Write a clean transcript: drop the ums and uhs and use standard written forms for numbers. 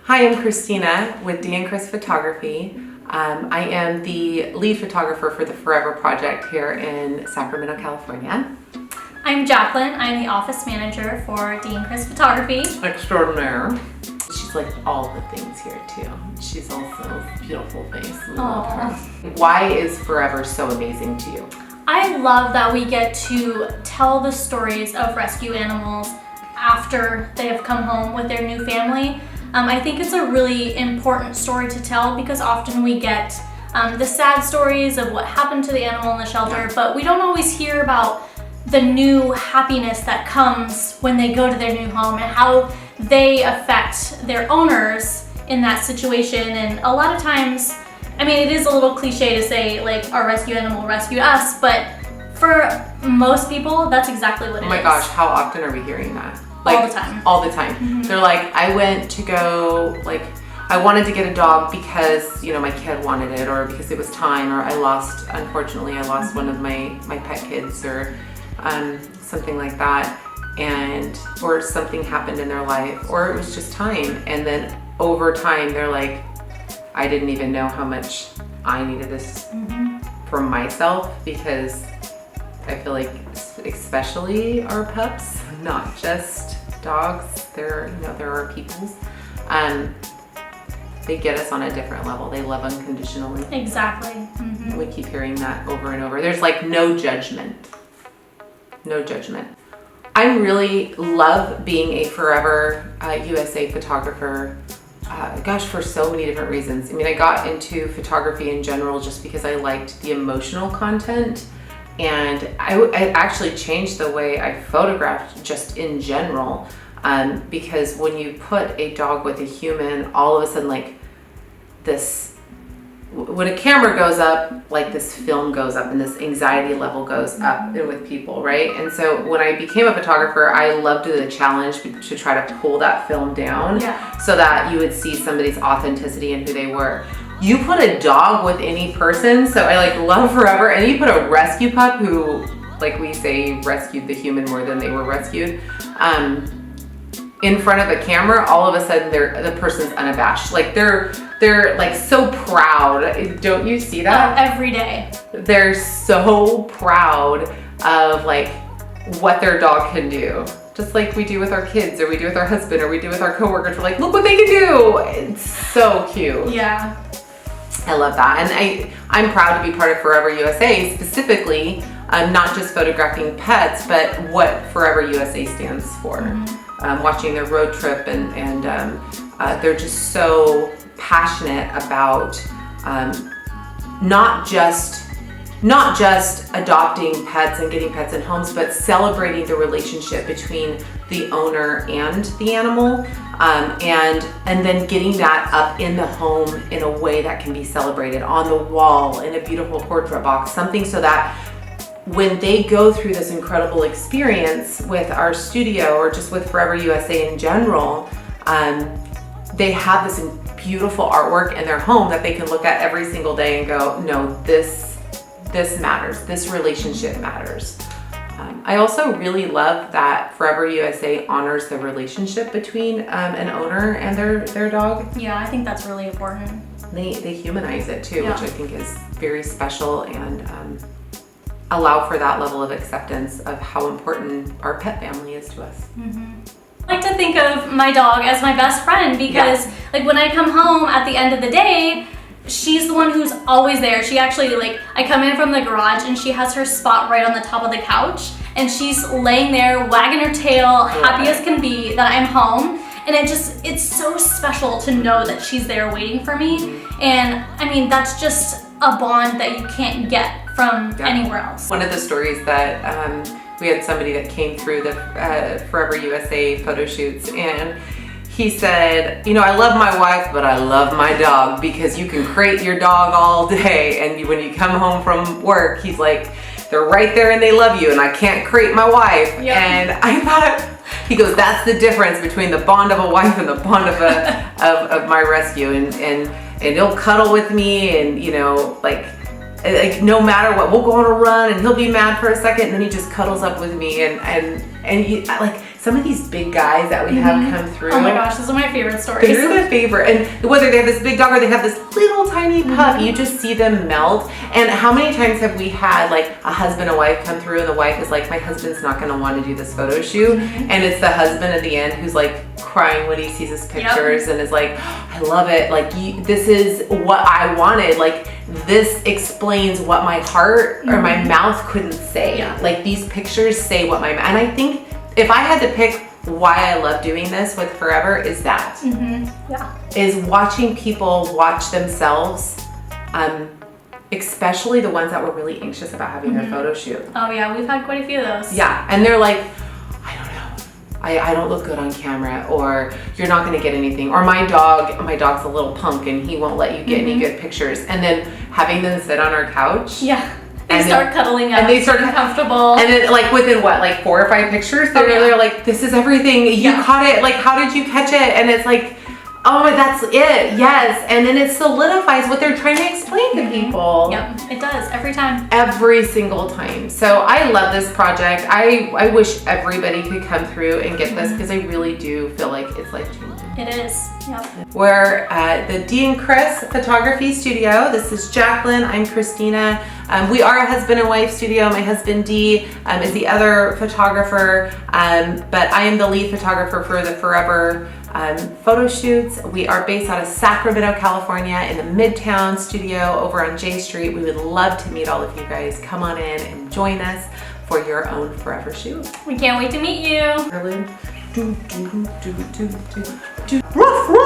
Hi, I'm Kristina with D and Chris Photography. I am the lead photographer for the Forever project here in Sacramento, California. I'm Jaclyn. I'm the office manager for D and Chris Photography. Extraordinaire. She's like all the things here too. She's also a beautiful face. I love her. Why is Forever so amazing to you? I love that we get to tell the stories of rescue animals after they have come home with their new family. I think it's a really important story to tell because often we get the sad stories of what happened to the animal in the shelter, but we don't always hear about the new happiness that comes when they go to their new home and how they affect their owners in that situation. And a lot of times, I mean, it is a little cliche to say like our rescue animal rescued us, but for most people, that's exactly what it is. Oh my gosh, how often are we hearing that? Like, all the time. All the time. Mm-hmm. They're like, I went to go, like, I wanted to get a dog because, you know, my kid wanted it, or because it was time, or unfortunately, I lost one of my pet kids, or something like that, or something happened in their life, or it was just time. And then over time, they're like, I didn't even know how much I needed this for myself, because I feel like, especially our pups, not just dogs, there are peoples. They get us on a different level. They love unconditionally. Exactly. Mm-hmm. We keep hearing that over and over. There's like no judgment. No judgment. I really love being a Forever USA photographer. For so many different reasons. I mean, I got into photography in general just because I liked the emotional content. And I actually changed the way I photographed just in general, because when you put a dog with a human, all of a sudden, like this, when a camera goes up, like this film goes up and this anxiety level goes up with people, right? And so when I became a photographer, I loved the challenge to try to pull that film down so that you would see somebody's authenticity and who they were. You put a dog with any person, so I like love Forever, and you put a rescue pup who, like we say, rescued the human more than they were rescued, in front of a camera, all of a sudden the person's unabashed. Like they're like so proud. Don't you see that? Every day. They're so proud of like what their dog can do. Just like we do with our kids, or we do with our husband, or we do with our coworkers. We're like, look what they can do. It's so cute. Yeah. I love that. And I'm proud to be part of Forever USA, specifically, not just photographing pets, but what Forever USA stands for. Watching their road trip, and they're just so passionate about not just adopting pets and getting pets in homes, but celebrating the relationship between the owner and the animal, and then getting that up in the home in a way that can be celebrated on the wall in a beautiful portrait box, something so that when they go through this incredible experience with our studio, or just with Forever USA in general, they have this beautiful artwork in their home that they can look at every single day and go, no, this matters. This relationship matters. I also really love that Forever USA honors the relationship between an owner and their dog. Yeah, I think that's really important. They humanize it too, which I think is very special, and allow for that level of acceptance of how important our pet family is to us. I like to think of my dog as my best friend because like when I come home at the end of the day, she's the one who's always there. She actually, like, I come in from the garage and she has her spot right on the top of the couch, and she's laying there wagging her tail, happy as can be that I'm home. And it's so special to know that she's there waiting for me. And I mean, that's just a bond that you can't get from anywhere else. One of the stories that we had somebody that came through the Forever USA photo shoots, and he said, you know, I love my wife, but I love my dog, because you can crate your dog all day, and when you come home from work, he's like, they're right there and they love you, and I can't crate my wife. And I thought, he goes, that's the difference between the bond of a wife and the bond of of my rescue, and he'll cuddle with me, and you know, like no matter what, we'll go on a run and he'll be mad for a second, and then he just cuddles up with me, and he, like, some of these big guys that we have come through. Oh my gosh, those are my favorite stories. They're the favorite. And whether they have this big dog or they have this little tiny pup, you just see them melt. And how many times have we had like a husband and wife come through and the wife is like, my husband's not going to want to do this photo shoot. And it's the husband at the end who's like crying when he sees his pictures and is like, I love it. Like, this is what I wanted. Like, this explains what my heart or my mouth couldn't say. Like, these pictures say what and I think if I had to pick why I love doing this with Forever is that. Is watching people watch themselves, especially the ones that were really anxious about having their photo shoot. Oh yeah, we've had quite a few of those. Yeah, and they're like, I don't know. I don't look good on camera, or you're not gonna get anything, or my dog's a little punk and he won't let you get any good pictures. And then having them sit on our couch. They start cuddling up, and they start comfortable. And then like within what, like 4 or 5 pictures, they're like, this is everything. You caught it. Like, how did you catch it? And it's like, oh, that's it. Yes. And then it solidifies what they're trying to explain to people. Yep, it does every time. Every single time. So I love this project. I wish everybody could come through and get this because I really do feel like it's life-changing. It is. Yep. We're at the Dee and Chris Photography Studio. This is Jaclyn. I'm Kristina. We are a husband and wife studio. My husband Dee is the other photographer, but I am the lead photographer for the Forever photo shoots. We are based out of Sacramento, California in the Midtown studio over on J Street. We would love to meet all of you guys. Come on in and join us for your own Forever shoot. We can't wait to meet you. Ruff, ruff.